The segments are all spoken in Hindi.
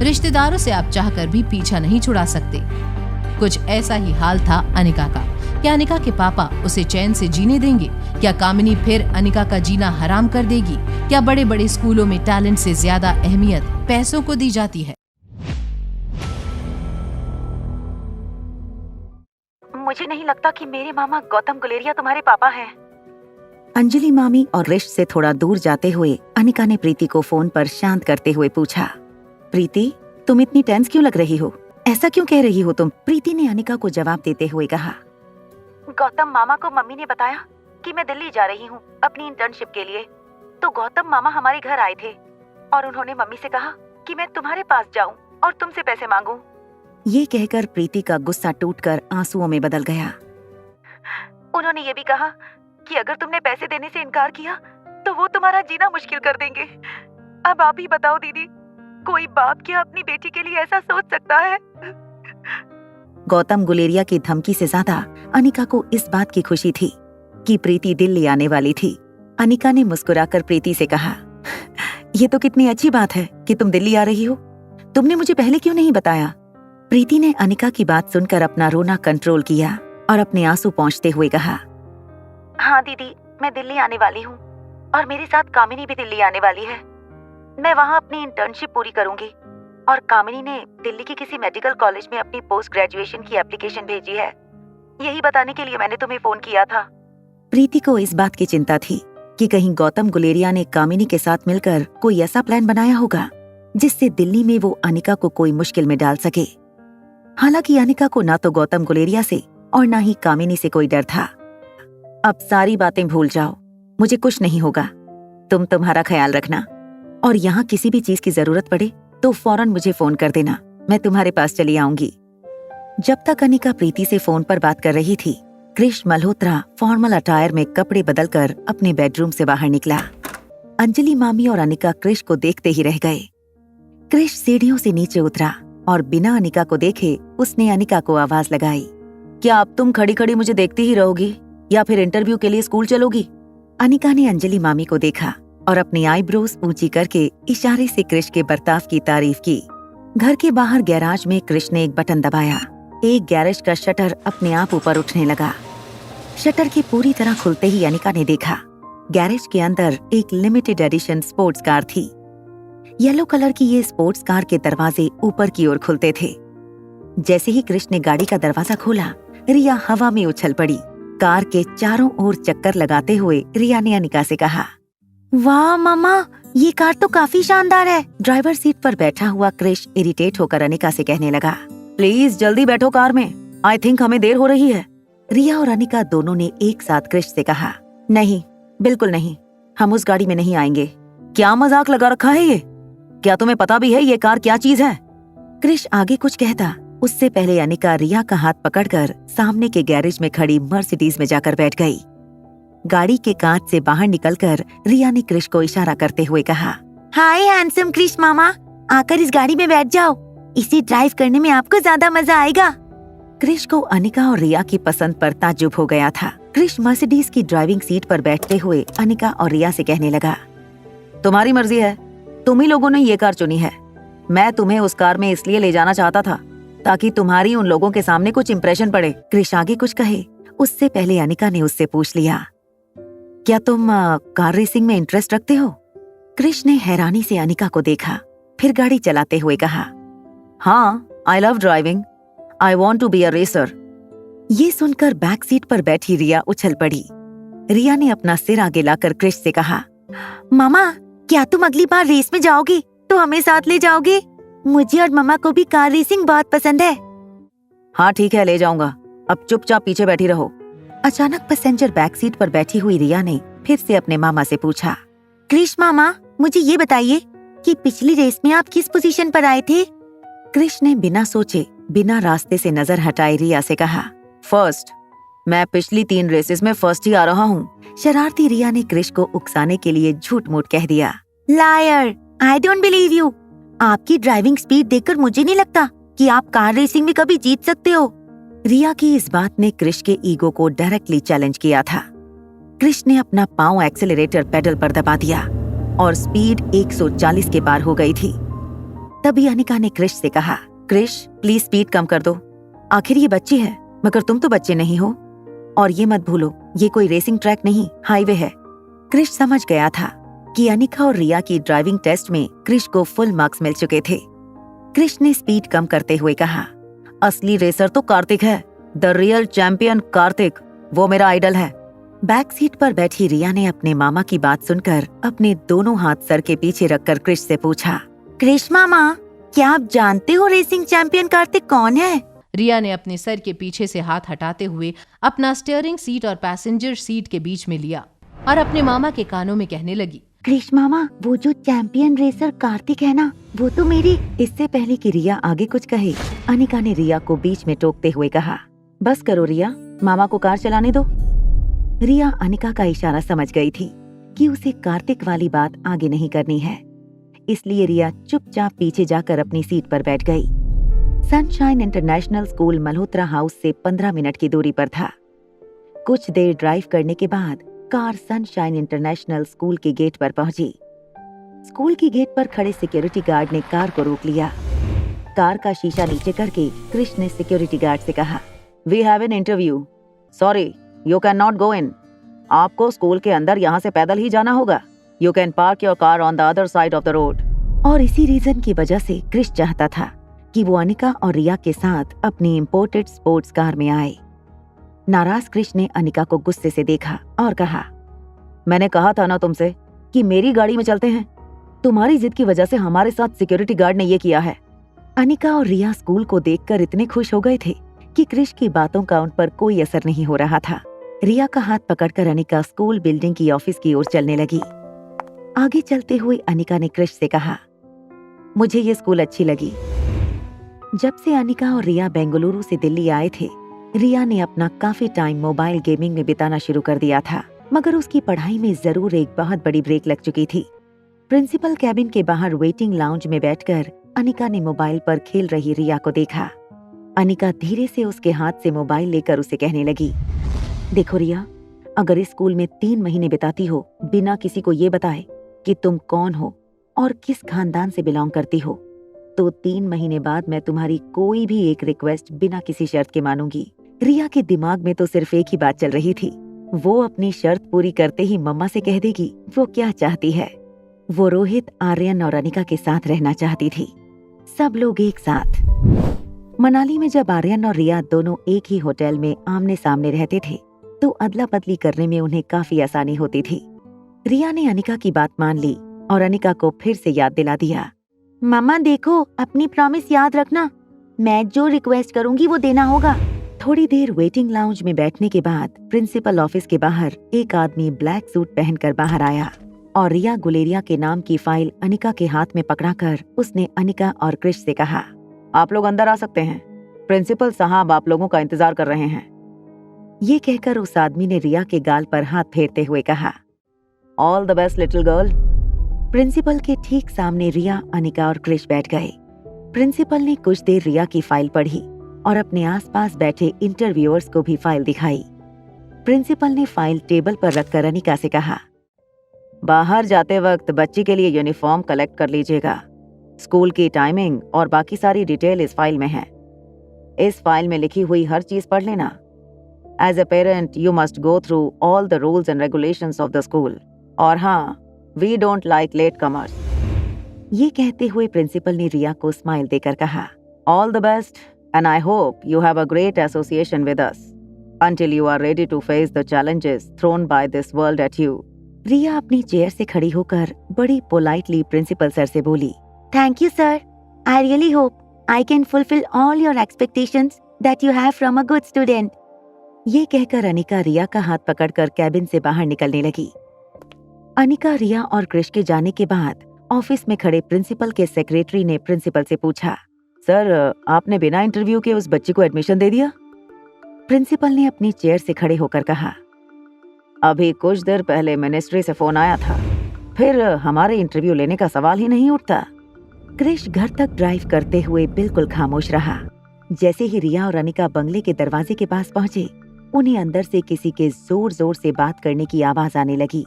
रिश्तेदारों से आप चाहकर भी पीछा नहीं छुड़ा सकते। कुछ ऐसा ही हाल था अनिका का। क्या अनिका के पापा उसे चैन से जीने देंगे? क्या कामिनी फिर अनिका का जीना हराम कर देगी? क्या बड़े बड़े स्कूलों में टैलेंट से ज्यादा अहमियत पैसों को दी जाती है? मुझे नहीं लगता कि मेरे मामा गौतम गुलेरिया तुम्हारे पापा हैं। अंजलि मामी और रिश से थोड़ा दूर जाते हुए अनिका ने प्रीति को फोन पर शांत करते हुए पूछा, प्रीति, तुम इतनी टेंस क्यों लग रही हो? ऐसा क्यों कह रही हो तुम? प्रीति ने अनिका को जवाब देते हुए कहा, गौतम मामा को मम्मी ने बताया कि मैं दिल्ली जा रही हूँ अपनी इंटर्नशिप के लिए। तो गौतम मामा हमारे घर आए थे और उन्होंने मम्मी से कहा कि मैं तुम्हारे पास जाऊँ और तुमसे पैसे मांगूं। ये कहकर प्रीति का गुस्सा टूटकर आंसुओं में बदल गया। उन्होंने ये भी कहा कि अगर तुमने पैसे देने से इनकार किया तो वो तुम्हारा जीना मुश्किल कर देंगे। अब आप ही बताओ दीदी, कोई बाप क्या अपनी बेटी के लिए ऐसा सोच सकता है? गौतम गुलेरिया की धमकी से ज्यादा अनिका को इस बात की खुशी थी कि प्रीति दिल्ली आने वाली थी। अनिका ने मुस्कुराकर प्रीति से कहा, ये तो कितनी अच्छी बात है कि तुम दिल्ली आ रही हो। तुमने मुझे पहले क्यों नहीं बताया? प्रीति ने अनिका की बात सुनकर अपना रोना कंट्रोल किया और अपने आंसू पोंछते हुए कहा, हाँ दीदी, मैं दिल्ली आने वाली हूँ और मेरे साथ कामिनी भी दिल्ली आने वाली है। मैं वहाँ अपनी इंटर्नशिप पूरी करूंगी और कामिनी ने दिल्ली के किसी मेडिकल कॉलेज में अपनी पोस्ट ग्रेजुएशन की एप्लीकेशन भेजी है। यही बताने के लिए मैंने तुम्हें फोन किया था। प्रीति को इस बात की चिंता थी कि कहीं गौतम गुलेरिया ने कामिनी के साथ मिलकर कोई ऐसा प्लान बनाया होगा जिससे दिल्ली में वो अनिका को कोई मुश्किल में डाल सके। हालांकि अनिका को ना तो गौतम गुलेरिया से और ना ही कामिनी से कोई डर था। अब सारी बातें भूल जाओ, मुझे कुछ नहीं होगा। तुम तुम्हारा ख्याल रखना और यहाँ किसी भी चीज की जरूरत पड़े तो फौरन मुझे फोन कर देना, मैं तुम्हारे पास चली आऊंगी। जब तक अनिका प्रीति से फोन पर बात कर रही थी, कृष मल्होत्रा फॉर्मल अटायर में कपड़े बदलकर अपने बेडरूम से बाहर निकला। अंजलि मामी और अनिका कृष को देखते ही रह गए। कृष सीढ़ियों से नीचे उतरा और बिना अनिका को देखे उसने अनिका को आवाज लगाई, क्या अब तुम खड़ी खड़ी मुझे देखती ही रहोगी या फिर इंटरव्यू के लिए स्कूल चलोगी? अनिका ने अंजलि मामी को देखा और अपनी आईब्रोज ऊंची करके इशारे से कृष के बर्ताव की तारीफ की। घर के बाहर गैराज में कृष ने एक बटन दबाया। एक गैरेज का शटर अपने आप ऊपर उठने लगा। शटर के पूरी तरह खुलते ही अनिका ने देखा गैरेज के अंदर एक लिमिटेड एडिशन स्पोर्ट्स कार थी। येलो कलर की ये स्पोर्ट्स कार के दरवाजे ऊपर की ओर खुलते थे। जैसे ही कृष ने गाड़ी का दरवाजा खोला, रिया हवा में उछल पड़ी। कार के चारों ओर चक्कर लगाते हुए रिया ने अनिका से कहा, वाह मामा, ये कार तो काफी शानदार है। ड्राइवर सीट पर बैठा हुआ कृष इरिटेट होकर अनिका से कहने लगा, प्लीज जल्दी बैठो कार में, आई थिंक हमें देर हो रही है। रिया और अनिका दोनों ने एक साथ कृष से कहा, नहीं, बिल्कुल नहीं, हम उस गाड़ी में नहीं आएंगे। क्या मजाक लगा रखा है ये? क्या तुम्हें पता भी है ये कार क्या चीज है? कृष आगे कुछ कहता, उससे पहले अनिका रिया का हाथ पकड़कर सामने के गैरेज में खड़ी मर्सिडीज में जाकर बैठ गई। गाड़ी के कांच से बाहर निकलकर रिया ने कृष को इशारा करते हुए कहा, हाय हैंडसम कृष मामा, आकर इस गाड़ी में बैठ जाओ, इसे ड्राइव करने में आपको ज्यादा मजा आएगा। कृष को अनिका और रिया की पसंद पर ताज्जुब हो गया था। कृष मर्सिडीज की ड्राइविंग सीट पर बैठते हुए अनिका और रिया से कहने लगा, तुम्हारी मर्जी है, तुम ही लोगों ने ये कार चुनी है। मैं तुम्हें उस कार में इसलिए ले जाना चाहता था ताकि तुम्हारी उन लोगों के सामने कुछ इम्प्रेशन पड़े। कृष आगे कुछ कहे उससे पहले अनिका ने उससे पूछ लिया, क्या तुम कार रेसिंग में इंटरेस्ट रखते हो? कृष ने हैरानी से अनिका को देखा, फिर गाड़ी चलाते हुए कहा, हाँ, I love driving, I want to be a racer. ये सुनकर बैक सीट पर बैठी रिया उछल पड़ी। रिया ने अपना सिर आगे लाकर कृष से कहा, मामा, क्या तुम अगली बार रेस में जाओगी तो हमें साथ ले जाओगे? मुझे और मम्मा को भी कार रेसिंग बहुत पसंद है। हाँ ठीक है, ले जाऊंगा, अब चुपचाप पीछे बैठी रहो। अचानक पैसेंजर बैक सीट पर बैठी हुई रिया ने फिर से अपने मामा से पूछा, कृष मामा, मुझे ये बताइए कि पिछली रेस में आप किस पोजीशन पर आए थे? कृष ने बिना सोचे बिना रास्ते से नजर हटाए रिया से कहा, फर्स्ट, मैं पिछली 3 रेसेस में फर्स्ट ही आ रहा हूँ। शरारती रिया ने कृष को उकसाने के लिए झूठ मूठ कह दिया। Liar, I don't believe you. आपकी ड्राइविंग स्पीड देखकर मुझे नहीं लगता कि आप कार रेसिंग में कभी जीत सकते हो। रिया की इस बात ने कृष के ईगो को डायरेक्टली चैलेंज किया था। कृष ने अपना पांव एक्सेलरेटर पेडल पर दबा दिया और स्पीड 140 के पार हो गई थी। तभी अनिका ने क्रिश से कहा, क्रिश प्लीज स्पीड कम कर दो, आखिर ये बच्ची है मगर तुम तो बच्चे नहीं हो, और ये मत भूलो ये कोई रेसिंग ट्रैक नहीं हाईवे है। क्रिश समझ गया था कि अनिका और रिया की ड्राइविंग टेस्ट में क्रिश को फुल मार्क्स मिल चुके थे। क्रिश ने स्पीड कम करते हुए कहा, असली रेसर तो कार्तिक है, द रियल चैंपियन कार्तिक, वो मेरा आइडल है। बैक सीट पर बैठी रिया ने अपने मामा की बात सुनकर अपने दोनों हाथ सर के पीछे रखकर क्रिश से पूछा, क्रिश मामा क्या आप जानते हो रेसिंग चैंपियन कार्तिक कौन है? रिया ने अपने सर के पीछे से हाथ हटाते हुए अपना स्टीयरिंग सीट और पैसेंजर सीट के बीच में लिया और अपने मामा के कानों में कहने लगी, क्रिश मामा वो जो चैंपियन रेसर कार्तिक है ना, वो तो मेरी। इससे पहले कि रिया आगे कुछ कहे, अनिका ने रिया को बीच में टोकते हुए कहा, बस करो रिया, मामा को कार चलाने दो। रिया अनिका का इशारा समझ गई थी कि उसे कार्तिक वाली बात आगे नहीं करनी है, इसलिए रिया चुपचाप पीछे जाकर अपनी सीट पर बैठ गई। Sunshine international school Malhotra house से 15 मिनट की दूरी पर था। कुछ देर ड्राइव करने के बाद कार सनशाइन इंटरनेशनल स्कूल के गेट पर पहुंची। स्कूल की गेट पर खड़े सिक्योरिटी गार्ड ने कार को रोक लिया। कार का शीशा नीचे करके क्रिश ने सिक्योरिटी गार्ड से कहा, we have an interview, sorry you can not go in, आपको स्कूल के अंदर यहाँ से पैदल ही जाना होगा, you can park your car on the other side of the road. और इसी रीजन की वजह से क्रिश चाहता था कि वो अनिका और रिया के साथ अपनी इम्पोर्टेड स्पोर्ट्स कार में आए। नाराज क्रिश ने अनिका को गुस्से से देखा और कहा, मैंने कहा था ना तुमसे कि मेरी गाड़ी में चलते हैं, तुम्हारी जिद की वजह से हमारे साथ सिक्योरिटी गार्ड ने ये किया है। अनिका और रिया स्कूल को देखकर इतने खुश हो गए थे कि क्रिश की बातों का उन पर कोई असर नहीं हो रहा था। रिया का हाथ पकड़कर अनिका स्कूल बिल्डिंग की ऑफिस की ओर चलने लगी। आगे चलते हुए अनिका ने क्रिश से कहा, मुझे ये स्कूल अच्छी लगी। जब से अनिका और रिया बेंगलुरु से दिल्ली आए थे, रिया ने अपना काफी टाइम मोबाइल गेमिंग में बिताना शुरू कर दिया था, मगर उसकी पढ़ाई में जरूर एक बहुत बड़ी ब्रेक लग चुकी थी। प्रिंसिपल कैबिन के बाहर वेटिंग लाउंज में बैठकर अनिका ने मोबाइल पर खेल रही रिया को देखा। अनिका धीरे से उसके हाथ से मोबाइल लेकर उसे कहने लगी, देखो रिया, अगर इस स्कूल में 3 महीने बिताती हो बिना किसी को ये बताए कि तुम कौन हो और किस खानदान से बिलोंग करती हो, तो 3 महीने बाद मैं तुम्हारी कोई भी एक रिक्वेस्ट बिना किसी शर्त के मानूंगी। रिया के दिमाग में तो सिर्फ एक ही बात चल रही थी, वो अपनी शर्त पूरी करते ही मम्मा से कह देगी वो क्या चाहती है। वो रोहित, आर्यन और अनिका के साथ रहना चाहती थी, सब लोग एक साथ। मनाली में जब आर्यन और रिया दोनों एक ही होटल में आमने सामने रहते थे तो अदला बदली करने में उन्हें काफी आसानी होती थी। रिया ने अनिका की बात मान ली और अनिका को फिर से याद दिला दिया, मामा देखो अपनी प्रॉमिस याद रखना, मैं जो रिक्वेस्ट करूंगी वो देना होगा। थोड़ी देर वेटिंग लाउंज में बैठने के बाद प्रिंसिपल ऑफिस के बाहर एक आदमी ब्लैक सूट पहनकर बाहर आया और रिया गुलेरिया के नाम की फाइल अनिका के हाथ में पकड़ाकर उसने अनिका और क्रिश से कहा, आप लोग अंदर आ सकते हैं, प्रिंसिपल साहब आप लोगों का इंतजार कर रहे हैं। ये कहकर उस आदमी ने रिया के गाल पर हाथ फेरते हुए कहा, all the best little girl. Principal के ठीक सामने रिया, अनिका और क्रिश बैठ गए। प्रिंसिपल ने कुछ देर रिया की फाइल पढ़ी और अपने आसपास बैठे इंटरव्यूअर्स को भी फाइल दिखाई। प्रिंसिपल ने फाइल टेबल पर रखकर अनिका से कहा, बाहर जाते वक्त बच्ची के लिए यूनिफॉर्म कलेक्ट कर लीजिएगा, स्कूल की टाइमिंग और बाकी सारी डिटेल इस फाइल में है। इस फाइल में लिखी हुई हर चीज पढ़ लेना। As a parent you must go through all the rules and regulations of the school, और हाँ, we don't like latecomers. ये कहते हुए प्रिंसिपल ने रिया को स्माइल देकर कहा, all the best and I hope you have a great association with us until you are ready to face the challenges thrown by this world at you. रिया अपनी चेयर से खड़ी होकर बड़ी पोलाइटली प्रिंसिपल सर से बोली, thank you sir, I really hope I can fulfil all your expectations that you have from a good student. ये कहकर अनिका रिया का हाथ पकड़कर कैबिन से बाहर निकलने लगी। अनिका, रिया और क्रिश के जाने के बाद ऑफिस में खड़े प्रिंसिपल के सेक्रेटरी ने प्रिंसिपल से पूछा, सर आपने बिना इंटरव्यू के उस बच्ची को एडमिशन दे दिया? प्रिंसिपल ने अपनी चेयर से खड़े होकर कहा, अभी कुछ देर पहले मिनिस्ट्री से फोन आया था, फिर हमारे इंटरव्यू लेने का सवाल ही नहीं उठता। क्रिश घर तक ड्राइव करते हुए बिल्कुल खामोश रहा। जैसे ही रिया और अनिका बंगले के दरवाजे के पास पहुंचे, उन्हें अंदर से किसी के जोर जोर से बात करने की आवाज आने लगी।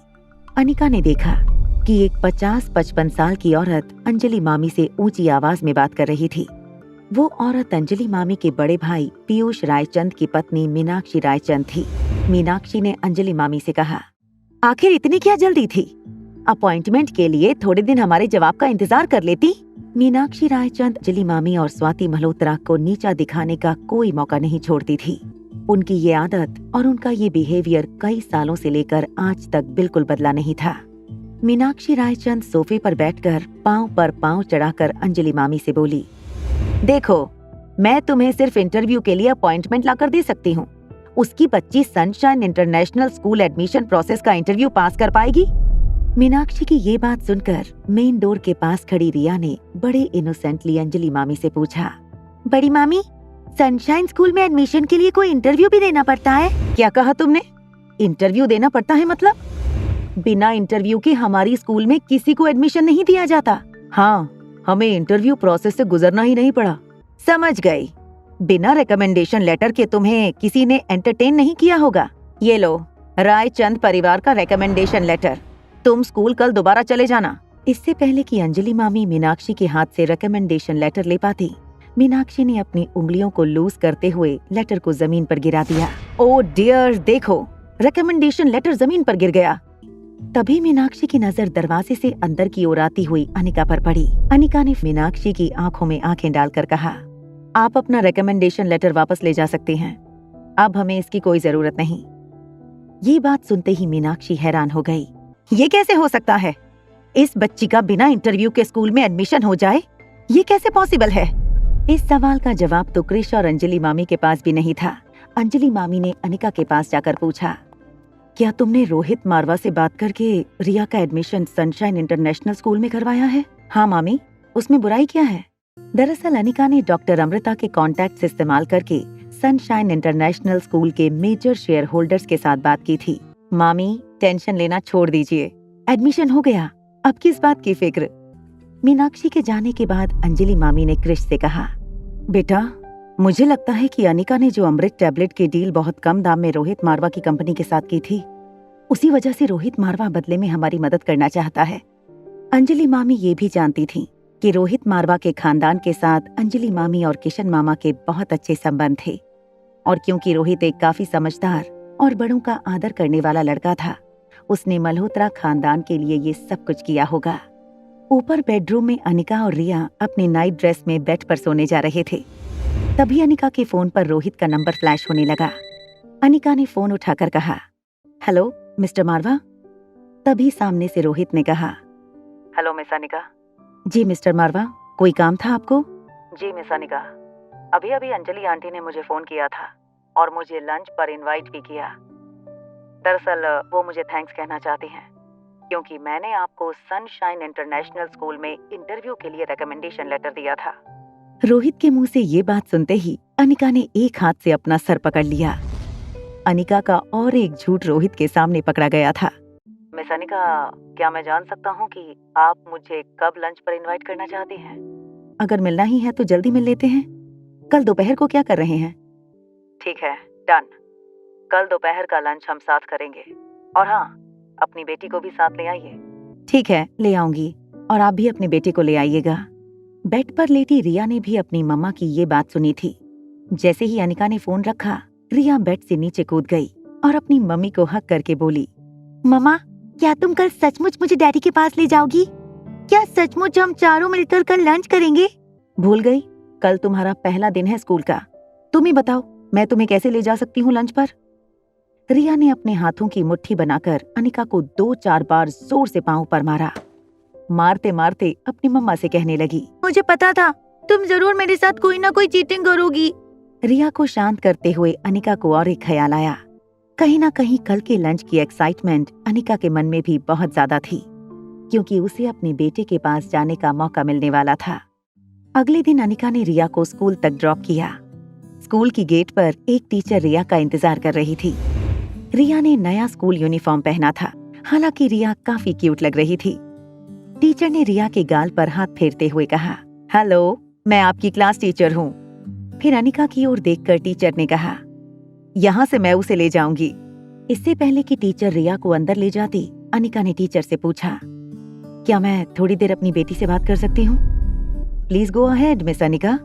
अनिका ने देखा कि एक 50-55 साल की औरत अंजलि मामी से ऊंची आवाज में बात कर रही थी। वो औरत अंजलि मामी के बड़े भाई पीयूष रायचंद की पत्नी मीनाक्षी रायचंद थी। मीनाक्षी ने अंजलि मामी से कहा, आखिर इतनी क्या जल्दी थी? अपॉइंटमेंट के लिए थोड़े दिन हमारे जवाब का इंतजार कर लेती। मीनाक्षी रायचंद अंजलि मामी और स्वाति मल्होत्रा को नीचा दिखाने का कोई मौका नहीं छोड़ती थी। उनकी ये आदत और उनका ये बिहेवियर कई सालों से लेकर आज तक बिल्कुल बदला नहीं था। मीनाक्षी रायचंद सोफे पर बैठकर पांव पर पांव चढ़ाकर अंजलि मामी से बोली, देखो, मैं तुम्हें सिर्फ इंटरव्यू के लिए अपॉइंटमेंट लाकर दे सकती हूँ। उसकी बच्ची sunshine international school admission process का इंटरव्यू पास कर पाएगी? मीनाक्षी की ये बात सुनकर मेन डोर के पास खड़ी रिया ने बड़े इनोसेंटली अंजलि मामी से पूछा, बड़ी मामी, सनशाइन स्कूल में एडमिशन के लिए कोई इंटरव्यू भी देना पड़ता है? क्या कहा तुमने? इंटरव्यू देना पड़ता है मतलब? बिना इंटरव्यू के हमारी स्कूल में किसी को एडमिशन नहीं दिया जाता। हाँ, हमें इंटरव्यू प्रोसेस से गुजरना ही नहीं पड़ा। समझ गई। बिना रिकमेंडेशन लेटर के तुम्हें किसी ने एंटरटेन नहीं किया होगा। ये लो, रायचंद परिवार का रिकमेंडेशन लेटर। तुम स्कूल कल दोबारा चले जाना। इससे पहले कि अंजलि मामी मीनाक्षी के हाथ से रिकमेंडेशन लेटर ले पाती, मीनाक्षी ने अपनी उंगलियों को लूज करते हुए लेटर को जमीन पर गिरा दिया। ओ डियर, देखो, रिकमेंडेशन लेटर जमीन पर गिर गया। तभी मीनाक्षी की नजर दरवाजे से अंदर की ओर आती हुई अनिका पर पड़ी। अनिका ने मीनाक्षी की आंखों में आंखें डालकर कहा, आप अपना रिकमेंडेशन लेटर वापस ले जा सकते हैं। अब हमें इसकी कोई जरूरत नहीं। ये बात सुनते ही मीनाक्षी हैरान हो गई। ये कैसे हो सकता है? इस बच्ची का बिना इंटरव्यू के स्कूल में एडमिशन हो जाए? ये कैसे पॉसिबल है? इस सवाल का जवाब तो कृष और अंजलि मामी के पास भी नहीं था। अंजलि मामी ने अनिका के पास जाकर पूछा, क्या तुमने रोहित मारवा से बात करके रिया का एडमिशन सनशाइन इंटरनेशनल स्कूल में करवाया है? हाँ मामी, उसमें बुराई क्या है? दरअसल अनिका ने डॉक्टर अमृता के कॉन्टैक्ट इस्तेमाल करके सनशाइन इंटरनेशनल स्कूल के मेजर शेयर होल्डर्स के साथ बात की थी। मामी, टेंशन लेना छोड़ दीजिए, एडमिशन हो गया, अब किस बात की फिक्र? मीनाक्षी के जाने के बाद अंजलि मामी ने कृष से कहा, बेटा, मुझे लगता है कि अनिका ने जो अमृत टैबलेट की डील बहुत कम दाम में रोहित मारवा की कंपनी के साथ की थी, उसी वजह से रोहित मारवा बदले में हमारी मदद करना चाहता है। अंजलि मामी ये भी जानती थी कि रोहित मारवा के खानदान के साथ अंजलि मामी और किशन मामा के बहुत अच्छे संबंध थे, और क्योंकि रोहित एक काफी समझदार और बड़ों का आदर करने वाला लड़का था, उसने मल्होत्रा खानदान के लिए ये सब कुछ किया होगा। ऊपर बेडरूम में अनिका और रिया अपनी नाइट ड्रेस में बेड पर सोने जा रहे थे। तभी अनिका के फोन पर रोहित का नंबर फ्लैश होने लगा। अनिका ने फोन उठाकर कहा, हेलो मिस्टर मारवा। तभी सामने से रोहित ने कहा, हेलो मिस अनिका। जी मिस्टर मारवा, कोई काम था आपको? जी मिस अनिका, अभी अभी अंजलि आंटी ने मुझे फोन किया था और मुझे लंच पर इनवाइट भी किया। दरअसल वो मुझे थैंक्स कहना चाहती हैं, क्योंकि मैंने आपको सनशाइन इंटरनेशनल स्कूल में इंटरव्यू के लिए रिकमेंडेशन लेटर दिया था। रोहित के मुंह से ये बात सुनते ही अनिका ने एक हाथ से अपना सर पकड़ लिया। अनिका का और एक झूठ रोहित के सामने पकड़ा गया था। मिस अनिका, क्या मैं जान सकता हूँ कि आप मुझे कब लंच पर इनवाइट करना चाहती हैं? अगर मिलना ही है तो जल्दी मिल लेते हैं। कल दोपहर को क्या कर रहे हैं? ठीक है, डन। कल दोपहर का लंच हम साथ करेंगे। और हाँ, अपनी बेटी को भी साथ ले आइए। ठीक है, ले आऊंगी, और आप भी अपने बेटे को ले आइएगा। बेड पर लेटी रिया ने भी अपनी मम्मा की ये बात सुनी थी। जैसे ही अनिका ने फोन रखा, रिया बेड से नीचे कूद गई और अपनी मम्मी को हक करके बोली, मम्मा, क्या तुम कल सचमुच मुझे डैडी के पास ले जाओगी? क्या सचमुच हम चारों मिलकर कल लंच करेंगे? भूल गई, कल तुम्हारा पहला दिन है स्कूल का। तुम ही बताओ, मैं तुम्हें कैसे ले जा सकती हूँ लंच पर? रिया ने अपने हाथों की मुट्ठी बनाकर अनिका को 2-4 बार जोर से पांव पर मारा। मारते मारते अपनी मम्मा से कहने लगी, मुझे पता था तुम जरूर मेरे साथ कोई ना कोई चीटिंग करोगी। रिया को शांत करते हुए अनिका को और एक ख्याल आया। कहीं ना कहीं कल के लंच की एक्साइटमेंट अनिका के मन में भी बहुत ज्यादा थी, क्योंकि उसे अपने बेटे के पास जाने का मौका मिलने वाला था। अगले दिन अनिका ने रिया को स्कूल तक ड्रॉप किया। स्कूल की गेट पर एक टीचर रिया का इंतजार कर रही थी। रिया ने नया स्कूल यूनिफॉर्म पहना था, हालांकि रिया काफी क्यूट लग रही थी। टीचर ने रिया के गाल पर हाथ फेरते हुए कहा, हेलो, मैं आपकी क्लास टीचर हूँ। फिर अनिका की ओर देखकर टीचर ने कहा, यहाँ से मैं उसे ले जाऊंगी। इससे पहले कि टीचर रिया को अंदर ले जाती, अनिका ने टीचर से पूछा, क्या मैं थोड़ी देर अपनी बेटी से बात कर सकती हूँ? Please go ahead miss Anika.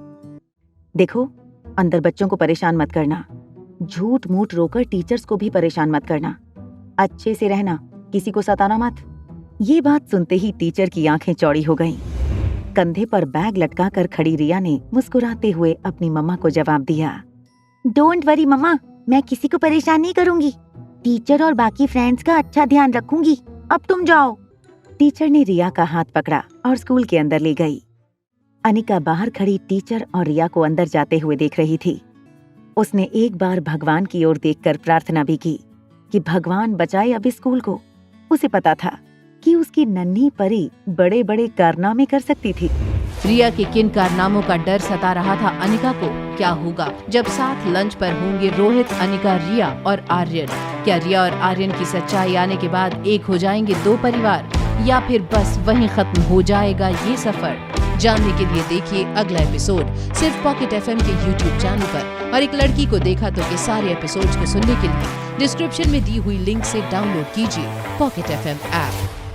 देखो, अंदर बच्चों को परेशान मत करना, झूठ मूठ रोकर टीचर्स को भी परेशान मत करना, अच्छे से रहना, किसी को सताना मत। ये बात सुनते ही टीचर की आंखें चौड़ी हो गईं। कंधे पर बैग लटकाकर खड़ी रिया ने मुस्कुराते हुए अपनी मम्मा को जवाब दिया, डोंट वरी मम्मा, मैं किसी को परेशान नहीं करूंगी। टीचर और बाकी फ्रेंड्स का अच्छा ध्यान रखूंगी। अब तुम जाओ। टीचर ने रिया का हाथ पकड़ा और स्कूल के अंदर ले गई। अनिका बाहर खड़ी टीचर और रिया को अंदर जाते हुए देख रही थी। उसने एक बार भगवान की ओर देखकर प्रार्थना भी की कि भगवान बचाए अब इस स्कूल को। उसे पता था कि उसकी नन्ही परी बड़े बड़े कारनामे कर सकती थी। रिया के किन कारनामों का डर सता रहा था अनिका को। क्या होगा जब साथ लंच पर होंगे रोहित, अनिका, रिया और आर्यन? क्या रिया और आर्यन की सच्चाई आने के बाद एक हो जाएंगे दो परिवार, या फिर बस वहीं खत्म हो जाएगा ये सफर? जानने के लिए देखिए अगला एपिसोड सिर्फ पॉकेट FM के YouTube चैनल पर। और एक लड़की को देखा तो के सारे एपिसोड्स को सुनने के लिए डिस्क्रिप्शन में दी हुई लिंक से डाउनलोड कीजिए पॉकेट FM ऐप।